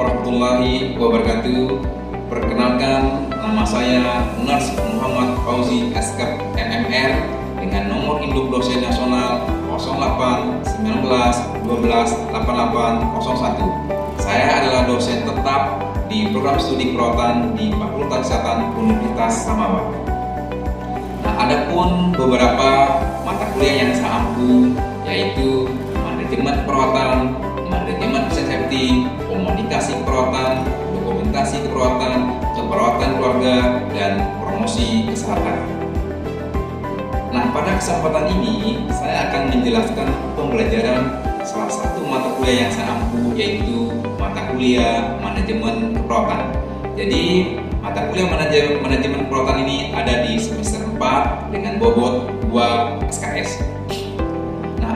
warahmatullahi wabarakatuh. Perkenalkan, nama saya Nurs Muhammad Fauzi Askar MMR dengan nomor induk dosen nasional 08 19 12 88 01. Saya adalah dosen tetap di program studi kelautan di Fakultas Kesehatan Universitas Samawa. Nah, adapun beberapa mata kuliah yang saya ampu yaitu manajemen keperawatan, manajemen safety, komunikasi keperawatan, dokumentasi keperawatan, keperawatan keluarga, dan promosi kesehatan. Nah, pada kesempatan ini saya akan menjelaskan pembelajaran salah satu mata kuliah yang saya ampu yaitu mata kuliah manajemen keperawatan. Jadi mata kuliah manajemen keperawatan ini ada di semester 4 dengan bobot 2 SKS.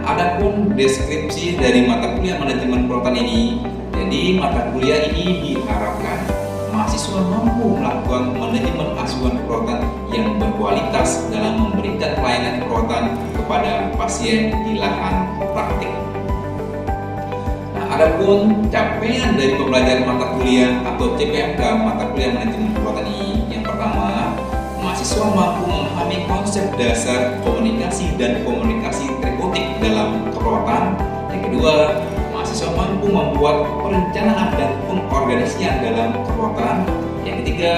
Adapun deskripsi dari mata kuliah manajemen keperawatan ini, jadi mata kuliah ini diharapkan mahasiswa mampu melakukan manajemen asuhan keperawatan yang berkualitas dalam memberikan pelayanan keperawatan kepada pasien di lahan praktik. Nah, adapun capaian dari pembelajaran mata kuliah atau CPMK mata kuliah manajemen keperawatan ini, yang pertama, mahasiswa mampu memahami konsep dasar komunikasi dan komunikasi terapeutik dalam keperawatan. Yang kedua, mahasiswa mampu membuat perencanaan dan pengorganisasian dalam keperawatan. Yang ketiga,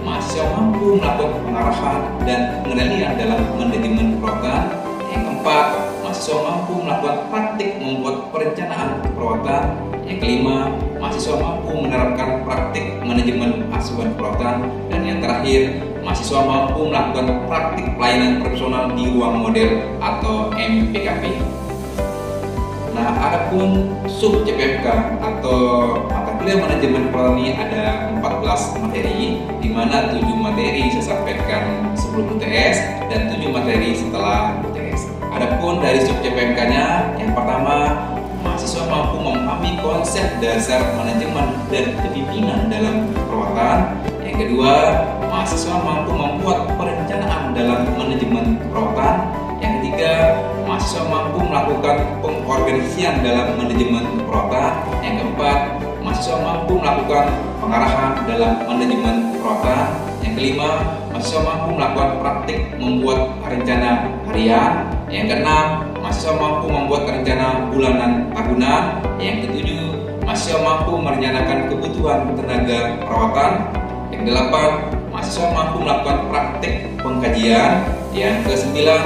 mahasiswa mampu melakukan pengarahan dan pengendalian dalam manajemen keperawatan. Yang keempat, mahasiswa mampu melakukan praktik membuat perencanaan keperawatan. Yang kelima, mahasiswa mampu menerapkan praktik manajemen asuhan keperawatan. Dan yang terakhir, mahasiswa mampu melakukan praktik pelayanan profesional di ruang model atau MPKP. Nah, adapun sub CPMK atau mata kuliah manajemen keperawatan ini ada 14 materi, di mana 7 materi saya sampaikan sebelum UTS dan 7 materi setelah UTS. Adapun dari sub CPMK-nya, yang pertama, mahasiswa mampu memahami konsep dasar manajemen dan kepemimpinan dalam keperawatan. Yang kedua, mahasiswa mampu membuat perencanaan dalam manajemen keperawatan. Yang ketiga, mahasiswa mampu melakukan pengorganisasian dalam manajemen keperawatan. Yang keempat, mahasiswa mampu melakukan pengarahan dalam manajemen keperawatan. Yang kelima, mahasiswa mampu melakukan praktik membuat rencana harian. Yang keenam, mahasiswa mampu membuat rencana bulanan tahunan. Yang ketujuh, mahasiswa mampu merencanakan kebutuhan tenaga perawatan. Yang kedelapan, mahasiswa mampu melakukan praktik pengkajian. Yang kesembilan,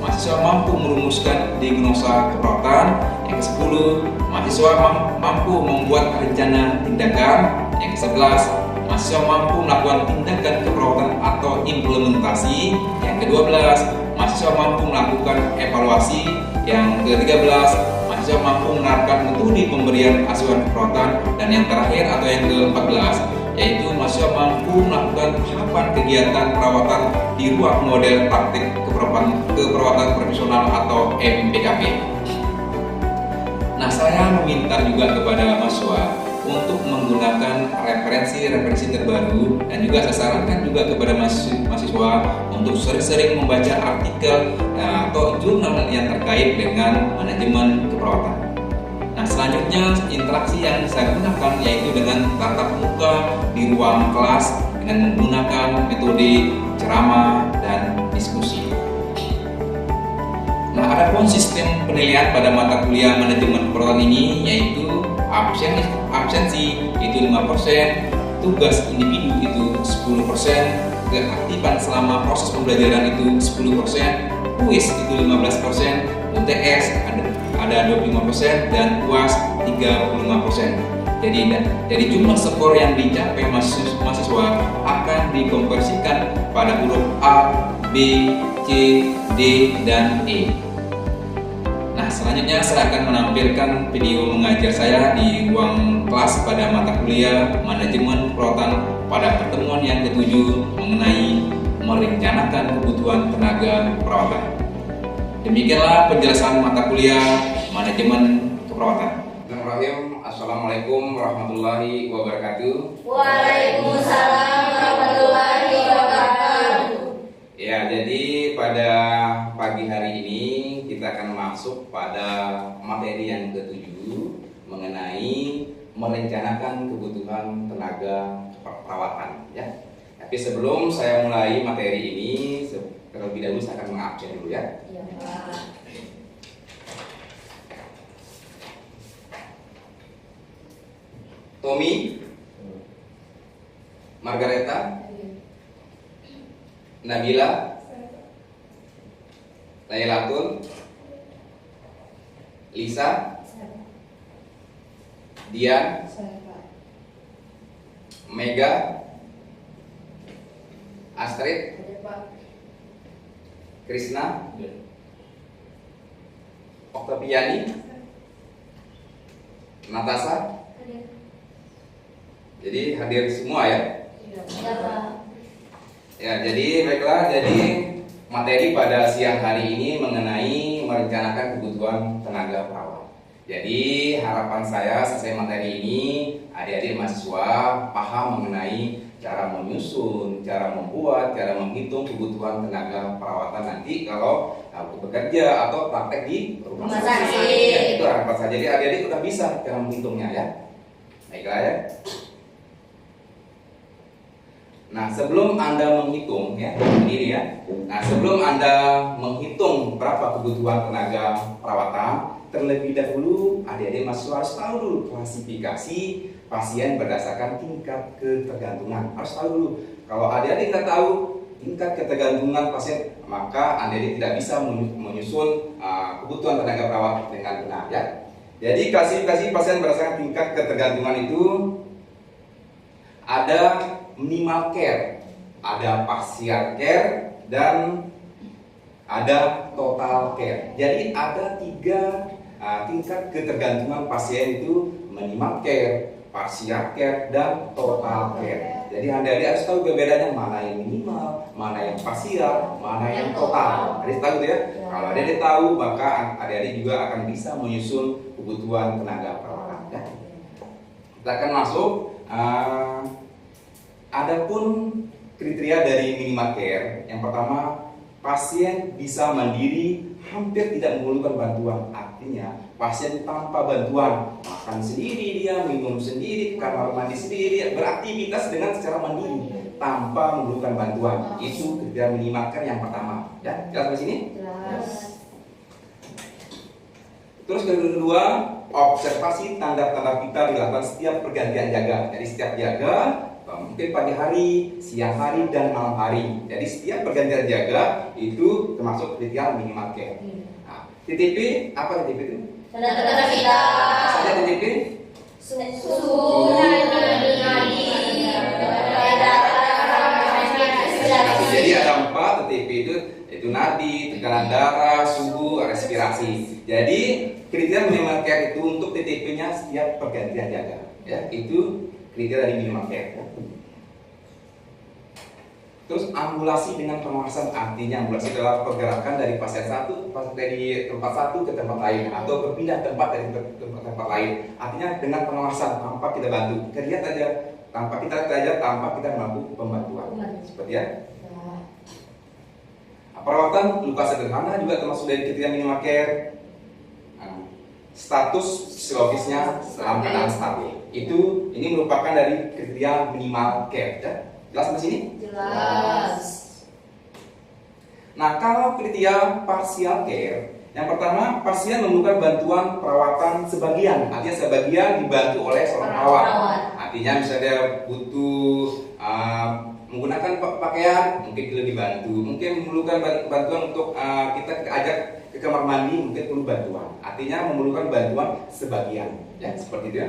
mahasiswa mampu merumuskan diagnosa keperawatan. Yang kesepuluh, mahasiswa mampu membuat rencana tindakan. Yang kesebelas, mahasiswa mampu melakukan tindakan keperawatan atau implementasi. Yang kedua belas, mahasiswa mampu melakukan evaluasi. Yang ke-13, mahasiswa mampu menerapkan metode pemberian asuhan keperawatan. Dan yang terakhir atau yang ke-14, yaitu mahasiswa mampu melakukan tahapan kegiatan perawatan di ruang model praktik keperawatan profesional atau MPKP. Nah, saya meminta juga kepada mahasiswa untuk menggunakan referensi terbaru, dan juga saya sarankan juga kepada mahasiswa untuk sering-sering membaca artikel atau jurnal yang terkait dengan manajemen keperawatan. Nah, selanjutnya interaksi yang saya gunakan yaitu dengan tatap muka di ruang kelas dengan menggunakan metode ceramah dan diskusi. Nah, adapun sistem penilaian pada mata kuliah manajemen keperawatan ini yaitu absensi itu 5%, tugas individu itu 10%, keaktifan selama proses pembelajaran itu 10%, kuis itu 15%, UTS ada 25% dan UAS 35%. Jadi dari jumlah skor yang dicapai mahasiswa akan dikonversikan pada huruf A, B, C, D, dan E. Nah, selanjutnya saya akan menampilkan video mengajar saya di ruang kelas pada mata kuliah manajemen keperawatan pada pertemuan yang ke-7 mengenai merencanakan kebutuhan tenaga perawatan. Demikianlah penjelasan mata kuliah manajemen keperawatan. Bismillahirrahmanirrahim. Assalamualaikum warahmatullahi wabarakatuh. Waalaikumsalam warahmatullahi wabarakatuh. Ya, jadi pada pagi hari ini kita akan masuk pada materi yang ke-7 mengenai merencanakan kebutuhan tenaga perawatan ya. Tapi sebelum saya mulai materi ini, terlebih dahulu saya akan mengabsen dulu ya. Iya, Pak. Tommy, Margareta, Nabila, Lailatul, Lisa, Dian, Mega, Astrid, Krisna, Oktaviani, Natasha. Jadi hadir semua ya. Iya, Pak. Ya, jadi baiklah, jadi materi pada siang hari ini mengenai merencanakan kebutuhan tenaga perawat. Jadi harapan saya selesai materi ini adik-adik mahasiswa paham mengenai cara menyusun, cara membuat, cara menghitung kebutuhan tenaga perawatan nanti kalau bekerja atau praktek di rumah sakit. Ya, itu harapan saya. Jadi adik-adik udah bisa cara menghitungnya ya. Baiklah ya. Nah, sebelum Anda menghitung ya, ini ya. Nah, sebelum Anda menghitung berapa kebutuhan tenaga perawatan, terlebih dahulu adik-adik mahasiswa harus tahu dulu klasifikasi pasien berdasarkan tingkat ketergantungan. Harus tahu dulu. Kalau adik-adik nggak tahu tingkat ketergantungan pasien, maka adik-adik tidak bisa menyusun kebutuhan tenaga perawat dengan benar ya. Jadi klasifikasi pasien berdasarkan tingkat ketergantungan itu ada minimal care, ada partial care, dan ada total care. Jadi ada 3 tingkat ketergantungan pasien itu: minimal care, partial care, dan total care. Jadi adik-adik harus tahu bedanya mana yang minimal, mana yang partial, mana yang total. Adik tahu tuh ya? Kalau adik tahu, maka adik-adik juga akan bisa menyusun kebutuhan tenaga perawatan. Ya. Kita akan masuk. Adapun kriteria dari minimal care, yang pertama, pasien bisa mandiri, hampir tidak memerlukan bantuan. Artinya pasien tanpa bantuan, makan sendiri dia, minum sendiri, kamar mandi sendiri, beraktivitas dengan secara mandiri tanpa memerlukan bantuan. Itu kriteria minimal care yang pertama. Ya, jelas di sini? Jelas. Terus kedua, observasi tanda-tanda vital dilakukan setiap pergantian jaga. Jadi setiap jaga, mungkin pagi hari, siang hari, dan malam hari. Jadi setiap pergantian jaga itu termasuk kriteria minimal care. Nah, TTP, apa TTP itu? Tanda-tanda vital. Saja TTP? Suhu, nadi, Jadi ada 4 TTP itu nadi, tekanan darah, suhu, respirasi. Jadi kriteria minimal care itu untuk TTP-nya setiap pergantian jaga. Ya, itu kriteria dari minimal care. Terus ambulasi dengan pengawasan, artinya ambulasi adalah pergerakan dari pasien dari tempat satu ke tempat lain atau berpindah tempat dari tempat lain. Artinya dengan pengawasan tanpa kita bantu. Kita lihat aja tanpa kita melakukan pembantuan. Seperti ya. Perawatan luka sederhana juga termasuk dari kriteria minimal care. Status psikologisnya dalam keadaan stabil. Ini merupakan dari kriteria minimal care. Ya? Jelas sampai sini? Jelas. Nah, kalau kriteria partial care, yang pertama, pasien memerlukan bantuan perawatan sebagian. Artinya sebagian dibantu oleh seorang perawat. Artinya misalnya butuh menggunakan pakaian, mungkin perlu dibantu. Mungkin memerlukan bantuan untuk kita ajak ke kamar mandi, mungkin perlu bantuan. Artinya memerlukan bantuan sebagian. Ya, seperti itu ya.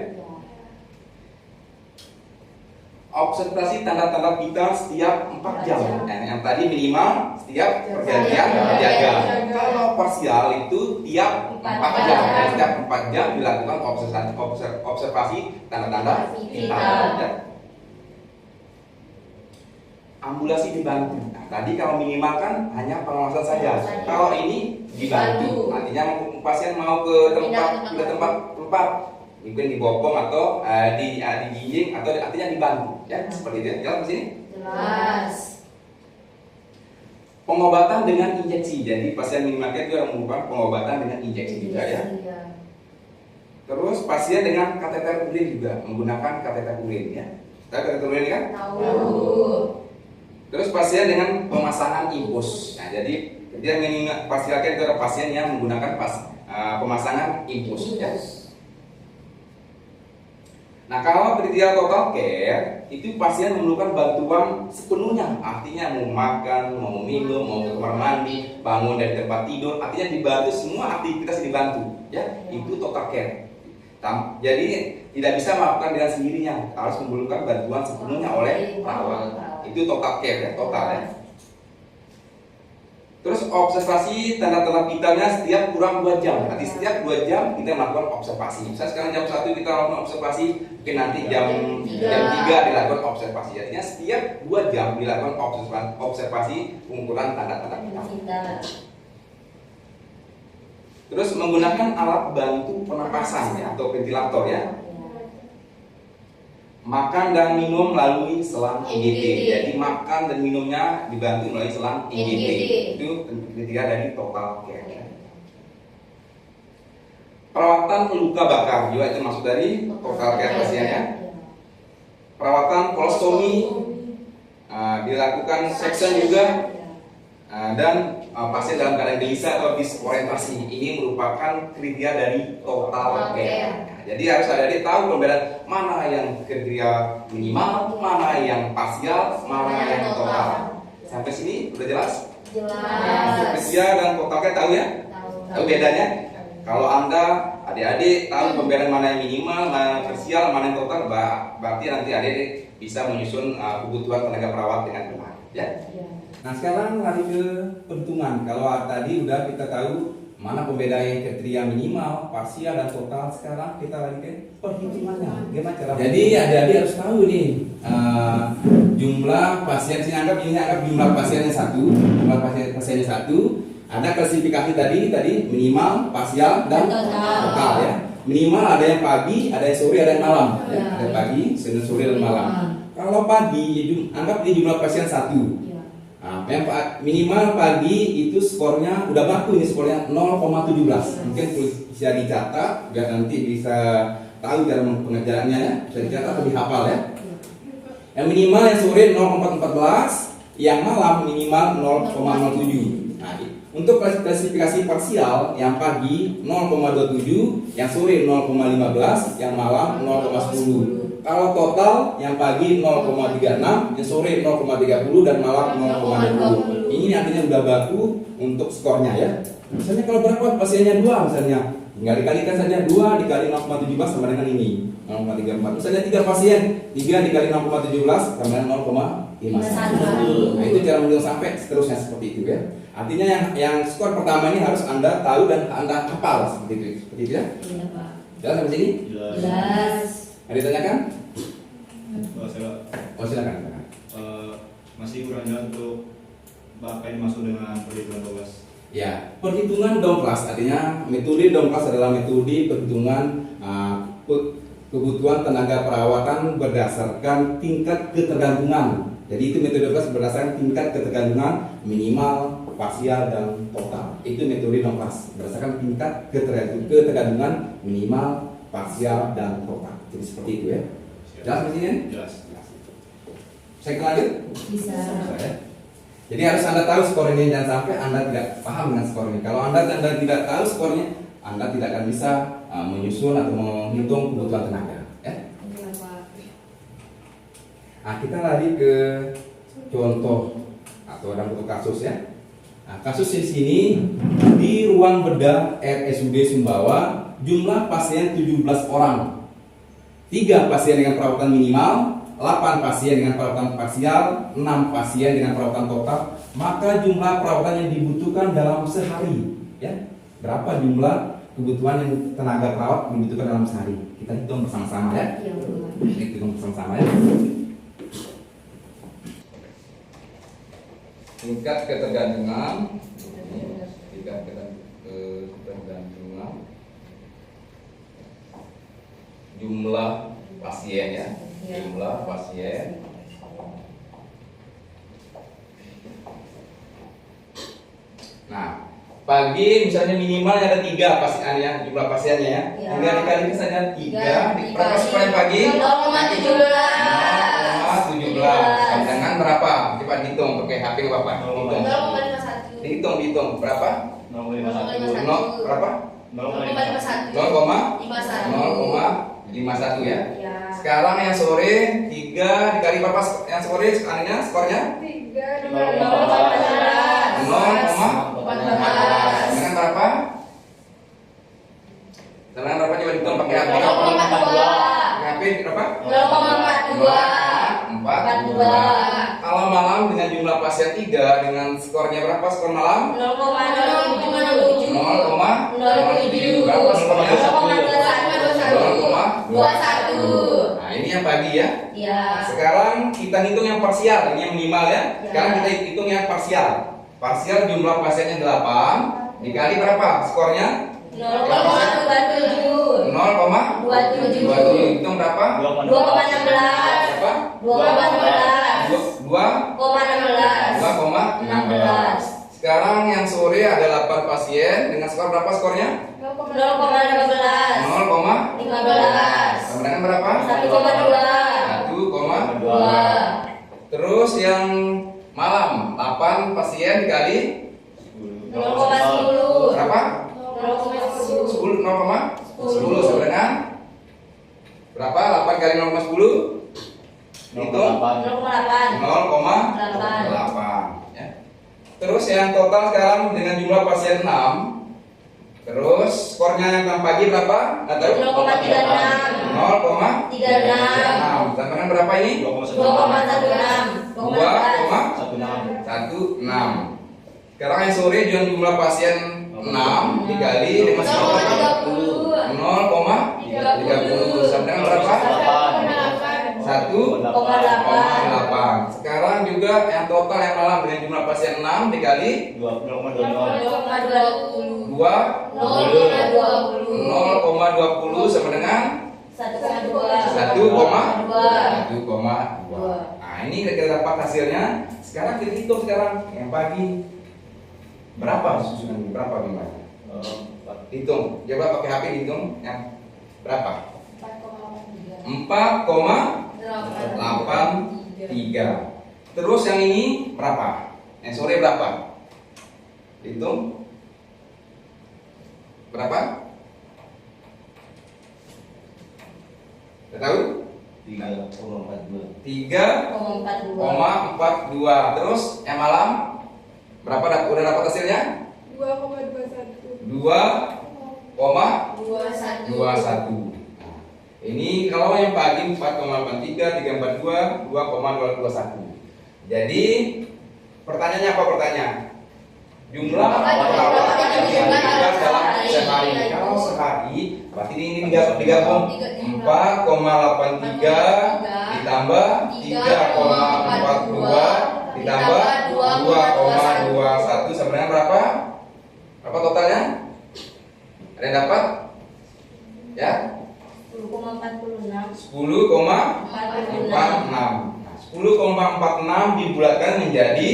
Observasi tanda-tanda vital setiap 4 jam. Yang tadi minimal setiap pergantian jaga. Kalau parsial itu tiap 4 jam. Setiap 4 jam dilakukan observasi tanda-tanda vital. Ya. Ambulasi dibantu. Nah, tadi kalau minimal kan hanya pengawasan saja. Kalau ini dibantu. Artinya pasien mau ke tempat mungkin dibopong atau digiling atau artinya dibantu, ya seperti itu. Jelas di sini? Jelas. Pengobatan dengan injeksi. Jadi pasien minimal care itu yang merupakan pengobatan dengan injeksi juga ya. Terus pasien dengan kateter urin juga menggunakan kateter urin ya. Tahu kateter urin kan? Tahu. Terus pasien dengan pemasangan infus. Nah, jadi dia mengingat pasien itu adalah pasien yang menggunakan pemasangan infus ya. Nah, kalau kriteria total care itu pasien memerlukan bantuan sepenuhnya, artinya mau makan, mau minum, mau ke kamar mandi, bangun dari tempat tidur, artinya dibantu semua aktivitas dibantu, ya itu total care. Jadi tidak bisa melakukan dengan sendirinya, harus memerlukan bantuan sepenuhnya oleh perawat. Itu total care ya, total ya. Terus observasi tanda-tanda vitalnya setiap kurang 2 jam. Nanti setiap 2 jam kita melakukan observasi. Misalnya sekarang jam 1 kita melakukan observasi, mungkin nanti jam 3 dilakukan observasi. Artinya setiap 2 jam dilakukan observasi pengumpulan tanda-tanda vital. Terus menggunakan alat bantu pernapasan ya, atau ventilator ya. Makan dan minum melalui selang IGD. Jadi makan dan minumnya dibantu melalui selang IGD. Itu kriteria dari total care. Ya. Perawatan luka bakar juga itu masuk dari total care pasiennya. Perawatan kolostomi dilakukan section juga. Dan pasien dalam keadaan gelisah atau disorientasi ini merupakan kriteria dari total care. Jadi harus ada tahu perbedaan mana yang kriteria minimal, mana yang parsial, mana yang total. Sampai sini udah jelas? Jelas. Kriteria dan total care tahu ya? Tahu bedanya? Kalau Anda adik-adik tahu perbedaan mana yang minimal, mana yang parsial, mana yang total, berarti nanti adik-adik bisa menyusun kebutuhan tenaga perawat dengan benar. Ya? Nah sekarang lari ke perhitungan. Kalau tadi udah kita tahu mana pembedaan kriteria minimal, parsial dan total, sekarang kita lari ke perhitungannya. Gimana cara? Jadi adik-adik harus tahu nih jumlah pasien. Ini anggap jumlah pasiennya satu, pasiennya satu. Ada klasifikasi tadi minimal, parsial dan total ya. Minimal ada yang pagi, ada yang sore, ada yang malam. Ya. Ada pagi, sore dan malam. Kalau pagi, anggap ini jumlah pasien satu. Nah, yang minimal pagi itu skornya udah baku ini, skornya 0,17. Mungkin bisa dicatat biar nanti bisa tahu cara pengerjaannya ya. Bisa dicatat atau dihafal ya. Yang minimal yang sore 0,14, yang malam minimal 0,07. Nah, untuk klasifikasi parsial yang pagi 0,27, yang sore 0,15, yang malam 0,10. Kalau total yang pagi 0,36, yang sore 0,30 dan malam 0,20. Ini artinya udah baku untuk skornya ya. Misalnya kalau berapa pasiennya 2 misalnya, tinggal dikalikan saja 2 dikali 0,17 sama dengan ini 0,34. Misalnya 3 pasien, 3 dikali 0,17 sama dengan 0,51. Nah itu cara menghitung sampai seterusnya seperti itu ya. Artinya yang skor pertama ini harus Anda tahu dan Anda hafal seperti itu ya. Iya, Pak. Jelas sampai sini? Jelas. Ada ditanyakan? Silakan. Masih kurangnya untuk apa ini masuk dengan perhitungan Douglas? Ya, perhitungan Douglas artinya metode Douglas adalah metode perhitungan kebutuhan tenaga perawatan berdasarkan tingkat ketergantungan. Jadi itu metode Douglas berdasarkan tingkat ketergantungan minimal, parsial dan total. Itu metode Douglas berdasarkan tingkat ketergantungan minimal, parsial dan total. Jadi seperti itu ya. Jelas maksudnya? Jelas. Saya lanjut? Bisa. Jadi harus Anda tahu skornya, jangan sampai Anda tidak paham dengan skornya. Kalau Anda tidak tahu skornya, Anda tidak akan bisa menyusun atau menghitung kebutuhan tenaga. Ya? Iya, Pak. Nah, kita lari ke contoh atau dalam bentuk kasus ya. Nah, kasus di sini di ruang bedah RSUD Sumbawa, jumlah pasien 17 orang. 3 pasien dengan perawatan minimal, 8 pasien dengan perawatan parsial, 6 pasien dengan perawatan total. Maka jumlah perawatan yang dibutuhkan dalam sehari ya. Berapa jumlah kebutuhan yang tenaga perawat dibutuhkan dalam sehari? Kita hitung bersama-sama ya. Iya, Pak. Kita hitung bersama-sama ya. Tingkat ketergantungan jumlah pasien ya, jumlah pasien Nah, pagi misalnya minimalnya ada 3 pasiennya, jumlah pasiennya ya. Ya. Tinggal dikali saja 3 berapa skor yang pagi? 0,17. Dengan berapa? Coba dihitung pakai HP nggak apa-apa. Hitung. 0,51. Dihitung berapa? 0,51. Berapa? 0,51. 0,51 ya. Ya. Sekarang yang sore 3 dikali berapa yang sore skornya? 0,14. Dengan berapa? Dengan berapa coba dihitung pakai HP? 0,42. HP berapa? 0,42. Kalau malam dengan jumlah pasien 3 dengan skornya berapa skor malam? 0,07. 0,07. Berapa skornya? 0,21. Nah, ini yang pagi ya. Ya. Sekarang kita hitung yang parsial, ini yang minimal ya. Ya. Sekarang kita hitung yang parsial. Parsial jumlah pasiennya 8 dikali berapa skornya? 0,27. 0,27. Hitung berapa? 2,16. Berapa? 2,16. 2,16. 16. Sekarang yang sore ada 8 pasien dengan skor berapa skornya? 0,15. 0,15. Sama dengan berapa? 1,2. 1,2. Terus yang malam 8 pasien dikali 0,10. berapa? 0,10. 10 0,10 sama dengan berapa? 8 kali 0,10 hitung 0,8. 0,8 ya. Terus yang total sekarang dengan jumlah pasien 6. Terus skornya yang pagi berapa? Nggak tahu? 0,36. 0,36. Sama dengan berapa ini? 2,16. 2,16. Sekarang yang sore dengan jumlah pasien 6 dikali dengan skor 0,30 sama dengan berapa? 1,8. Sekarang juga yang total yang malam dengan jumlah pasien 6 dikali 0,20. 0,20 sama dengan 1,2. Nah, ini kira-kira dapat hasilnya. Sekarang kita hitung sekarang yang pagi berapa susunan berapa gimana? Hitung. Coba pakai HP hitung yang berapa? 4,83. Terus yang ini berapa? Yang sore berapa? Hitung. Berapa? Tidak tahu? 3,42. Terus yang malam berapa? Udah dapat hasilnya? 2,21. Ini kalau yang pagi 4,83, 342, 2,221. Jadi pertanyaannya apa pertanyaan? Jumlah perawat yang dibutuhkan dalam sehari. Kalau sehari, berarti ini digabung 4,83 ditambah 3,42 ditambah 2,21 sama dengan berapa? Berapa totalnya? Ada yang dapat? Ya? 10,46. 10,46 dibulatkan menjadi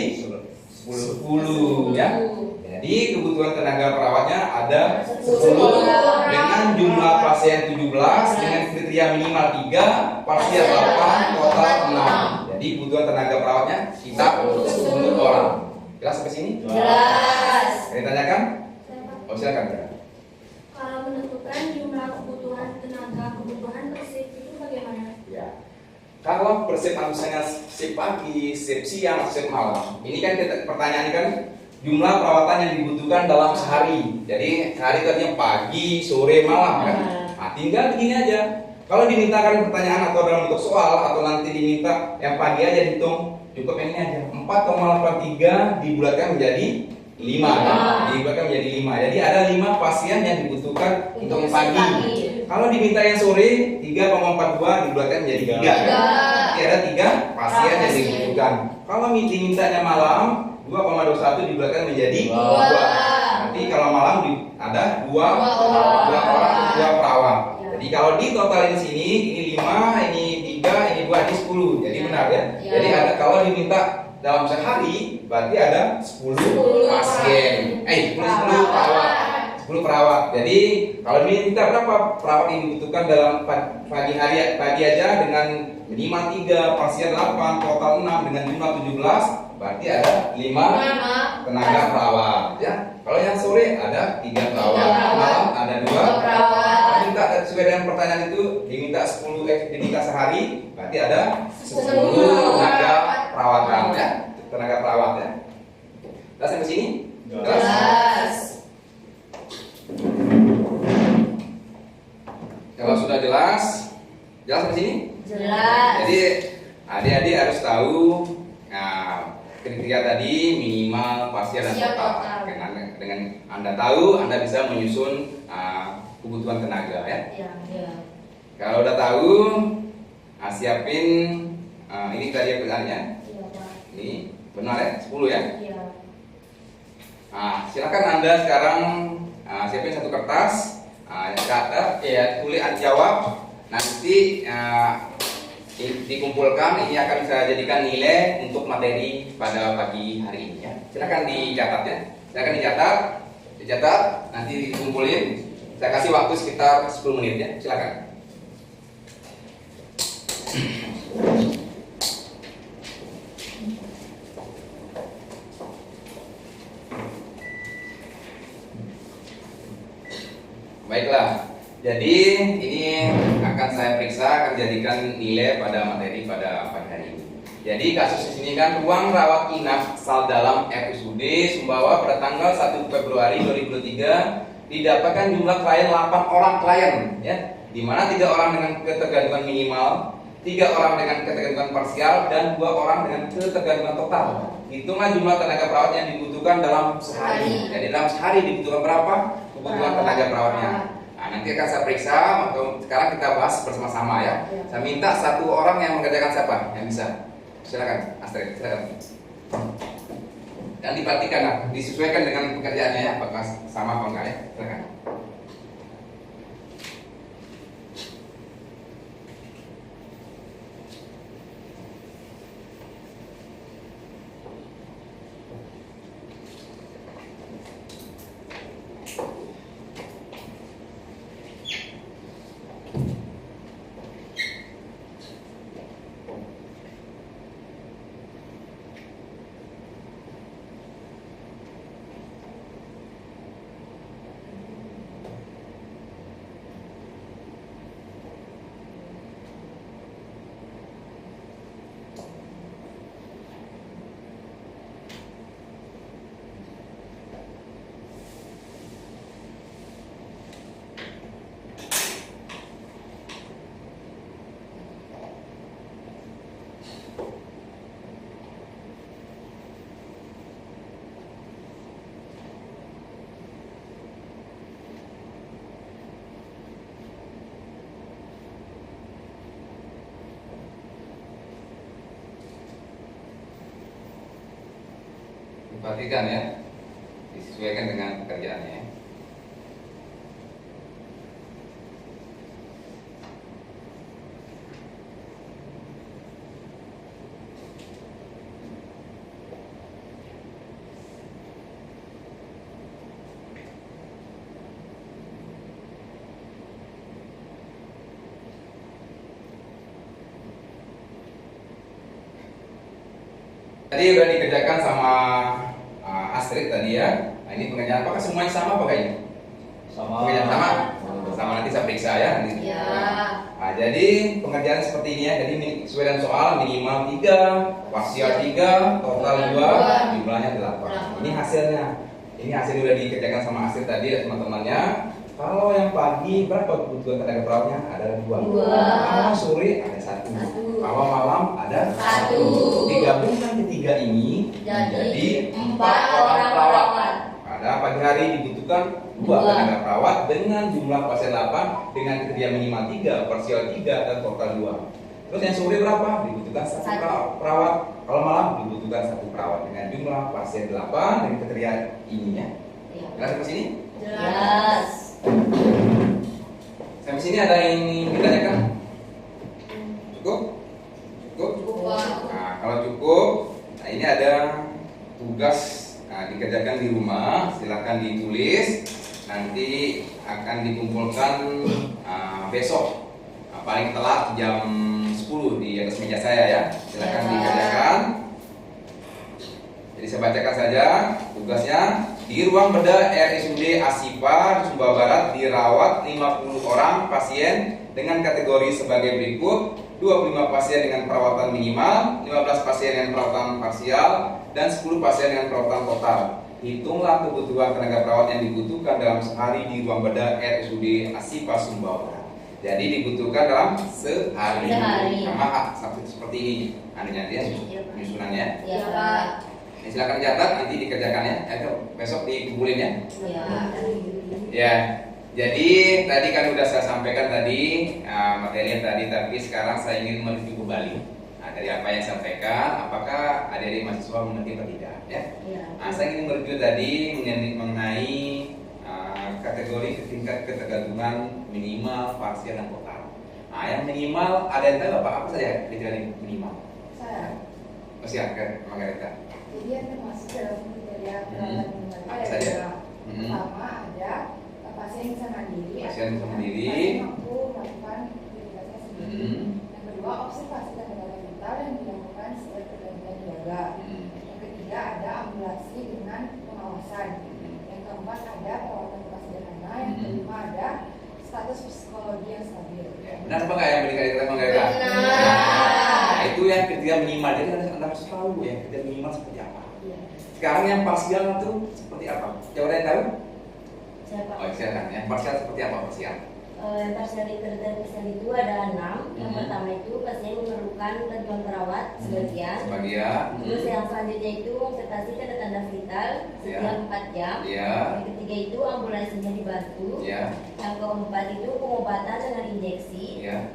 10 ya. Jadi kebutuhan tenaga perawatnya ada 10 dengan jumlah pasien 17 dengan kriteria minimal 3, parsial 8, total 6. Jadi kebutuhan tenaga perawatnya kita 10 orang. Jelas sampai sini? Jelas. Ada yang tanyakan? Oh, silakan ya. Kalau menentukan jumlah kebutuhan tenaga kebutuhan per shift itu bagaimana? Ya. Kalau per shift misalnya shift pagi, shift siang, shift malam. Ini kan pertanyaan kan jumlah perawatan yang dibutuhkan dalam sehari. Jadi sehari itu artinya pagi, sore, malam kan. Nah, tinggal begini aja. Kalau dimintakan pertanyaan atau dalam bentuk soal atau nanti diminta yang pagi aja dihitung, cukup yang ini aja. 4,83 dibulatkan menjadi 5 kan? Dibulatkan menjadi 5. Jadi ada 5 pasien yang dibutuhkan untuk yang pagi. Kalau diminta yang sore 3,42 dibulatkan menjadi 3 kan? Jadi ada 3 pasien yang dibutuhkan. Kalau mintanya malam 2,21 dibulatkan menjadi 2. Nanti kalau malam ada 2 perawat. Jadi kalau di total di sini ini 5, ini 3, ini 2, ini 10. Jadi benar ya. Jadi ada kalau diminta dalam sehari berarti ada 10 pasien. 10 perawat. 10 perawat. Jadi kalau minta berapa perawat yang dibutuhkan dalam pagi aja dengan minimal 3, parsial 8, total 6 dengan jumlah 17, berarti ada 5 tenaga perawat ya. Kalau yang sore ada 3 perawat, malam ada 2 perawat. Minta sesuai dengan pertanyaan itu diminta 10 diminta sehari, berarti ada 10 tenaga perawatan ya. Tenaga perawat ya. Jelas sampai sini? Jelas. Kalau sudah jelas sampai sini? Jelas. Jadi adik-adik harus tahu kriteria tadi minimal, parsial dan total. Dengan Anda tahu, Anda bisa menyusun kebutuhan tenaga ya. Iya. Kalau udah tahu, siapin ini kriteria pilihannya. Iya, Pak. Ini benar ya, 10 ya. Iya. Silakan Anda sekarang siapin satu kertas, catat ya, tulis jawab. Nanti dikumpulkan, ini akan bisa jadikan nilai untuk materi pada pagi hari ini ya. Silakan dicatat ya. Silakan dicatat, nanti dikumpulin. Saya kasih waktu sekitar 10 menit ya. Silakan. Baiklah. Jadi ini akan saya periksa, akan jadikan nilai pada materi pada pagi hari ini. Jadi kasus di sini kan ruang rawat inap sal dalam RSUD Sumbawa pada tanggal 1 Februari 2023 didapatkan jumlah klien 8 orang klien ya, di mana 3 orang dengan ketergantungan minimal, 3 orang dengan ketergantungan parsial dan 2 orang dengan ketergantungan total. Hitunglah jumlah tenaga perawat yang dibutuhkan dalam sehari. Jadi dalam sehari dibutuhkan berapa kebutuhan tenaga perawatnya? Nanti akan saya periksa. Sekarang kita bahas bersama-sama ya. Saya minta 1 orang yang mengerjakan siapa yang bisa. Silakan, Astrid, silakan. Dan diperhatikan lah, disesuaikan dengan pekerjaannya ya, apakah sama atau enggak ya. Silakan. Perhatikan ya, disesuaikan dengan pekerjaannya. Tadi udah dikerjakan sama Astrid tadi ya. Nah, ini pengerjaan apakah semuanya sama apa kayaknya? Sama. Pengerjaan sama? Sama, nanti saya periksa ya. Iya. Nah, jadi pengerjaan seperti ini ya. Jadi sesuai dengan soal minimal 3, parsial 3, total 2, jumlahnya 8. Ini hasilnya. Ini hasil udah dikerjakan sama Astrid tadi ya teman-temannya. Kalau yang pagi berapa kebutuhan tenaga perawatnya? Ada 2. Kalau sore ada 1. Kalau malam ada 1. Digabungkan ketiga ini jadi 4 orang perawat. Pada pagi hari dibutuhkan 2 tenaga perawat dengan jumlah pasien 8 dengan kriteria minimal 3, parsial 3 dan total 2. Terus yang sore berapa? Dibutuhkan 1 perawat. Kalau malam dibutuhkan 1 perawat dengan jumlah pasien 8 dengan kriteria ininya. Jelas sampai sini? Jelas. Sampai sini ada yang ditanyakan? Cukup? Cukup? Cukup. Nah, kalau cukup, Nah, ini ada tugas dikerjakan di rumah, silakan ditulis, nanti akan dikumpulkan besok, paling telat jam 10 di atas meja saya ya. Silakan dikerjakan. Jadi saya bacakan saja tugasnya. Di ruang bedah RSUD Asipa Sumbawa Barat dirawat 50 orang pasien dengan kategori sebagai berikut: 25 pasien dengan perawatan minimal, 15 pasien dengan perawatan parsial, dan 10 pasien dengan perawatan total. Hitunglah kebutuhan tenaga perawat yang dibutuhkan dalam sehari di ruang bedah RSUD Asipa Sumbawa Barat. Jadi dibutuhkan dalam sehari. Sama seperti ini. Anunya dia penyusunannya. Iya, Pak. Ini silakan catat, nanti dikerjakan ya. Besok dikumpulin ya. Iya. Ya. Jadi tadi kan udah saya sampaikan tadi materinya tadi, tapi sekarang saya ingin mereview kembali. Nah, dari apa yang saya sampaikan, apakah adik-adik mahasiswa mengerti atau tidak? Ya. Nah, saya ingin mereview tadi mengenai kategori tingkat ketergantungan minimal, parsial, dan total. Nah, yang minimal ada yang tahu apa saja kriteria minimal? Saya. Silakan, Margareta. Jadi yang termasuk dalam kriteria perawatan minimal Apa saja? pertama ada pasien bisa mandiri, Pasien bisa mandiri. pasien mampu melakukan aktivitasnya sendiri. Yang kedua, observasi tenaga vital yang dilakukan secara bergantian jaga. Yang ketiga, ada ambulasi dengan pengawasan. Yang keempat, ada perawatan luka sederhana. Yang kelima, ada status psikologi yang stabil. Benar apa enggak yang berikan Margareta? Benar. Nah, itu yang kriteria minimal. Jadi Anda harus tahu ya kriteria minimal seperti apa. Sekarang yang parsial itu seperti apa? Coba ada yang tahu? Siapa? Oh, silakan. Yang parsial seperti apa parsial? Parsial itu ada 6. Yang pertama itu pasien memerlukan bantuan perawat sebagian. Terus yang selanjutnya itu observasi tanda-tanda vital setiap 4 jam. Yang ketiga itu ambulasinya dibantu. Yang keempat itu pengobatan dengan injeksi.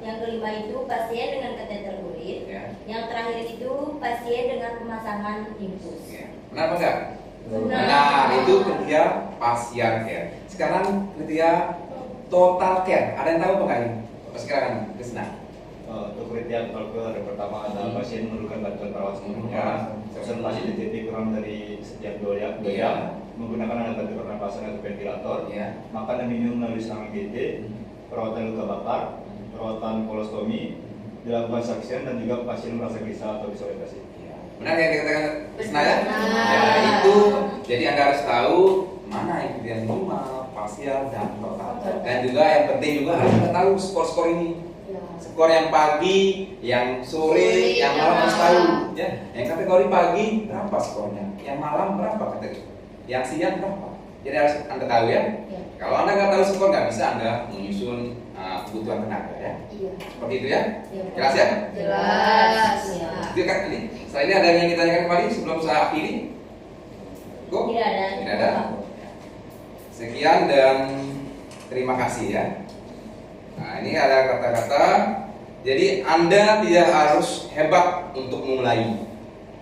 Yang kelima itu pasien dengan kateter kulit. Yang terakhir itu pasien dengan pemasangan infus. Benar apa enggak? Benar. Nah, itu kriteria parsial care. Sekarang kriteria total care. Ada yang tahu apa enggak ini? Sekarang Krisna. Untuk kriteria total care ada pertama ada pasien memerlukan bantuan perawat sepenuhnya, observasi di titik kurang dari setiap 2 jam, menggunakan alat bantu pernapasan atau ventilator, makan dan minum melalui selang GT, perawatan luka bakar, perawatan kolostomi, dilakukan suction, dan juga pasien merasa gelisah atau disorientasi. Benar yang dikatakan Krisna ya? Benar. Ya, itu. Jadi Anda harus tahu mana yang kriteria minimal, parsial, dan total. Dan juga yang penting juga Anda tahu skor-skor ini. Skor yang pagi, yang sore, yang malam harus tahu. Ya, yang kategori pagi berapa skornya? Yang malam berapa kategori? Yang siang berapa? Jadi harus Anda tahu ya. Kalau Anda nggak tahu skor, nggak bisa Anda menyusun kebutuhan tenaga ya. Seperti itu ya. Jelas ya? Jelas. Itu kan ini. Setelah ini ada yang ingin ditanyakan kembali sebelum saya akhiri? Go? Tidak ada. Tidak ada. Sekian dan terima kasih ya. Nah, ini ada kata-kata. Jadi Anda tidak harus hebat untuk memulai,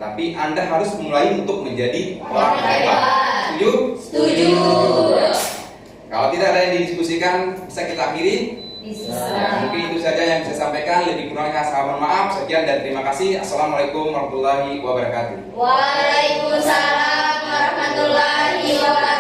tapi Anda harus mulai untuk menjadi orang hebat. Setuju? Setuju. Kalau tidak ada yang didiskusikan, bisa kita akhiri. Bisa. Ya, mungkin itu saja yang bisa saya sampaikan. Lebih kurangnya saya mohon maaf. Sekian dan terima kasih. Assalamualaikum warahmatullahi wabarakatuh. Waalaikumsalam warahmatullahi wabarakatuh.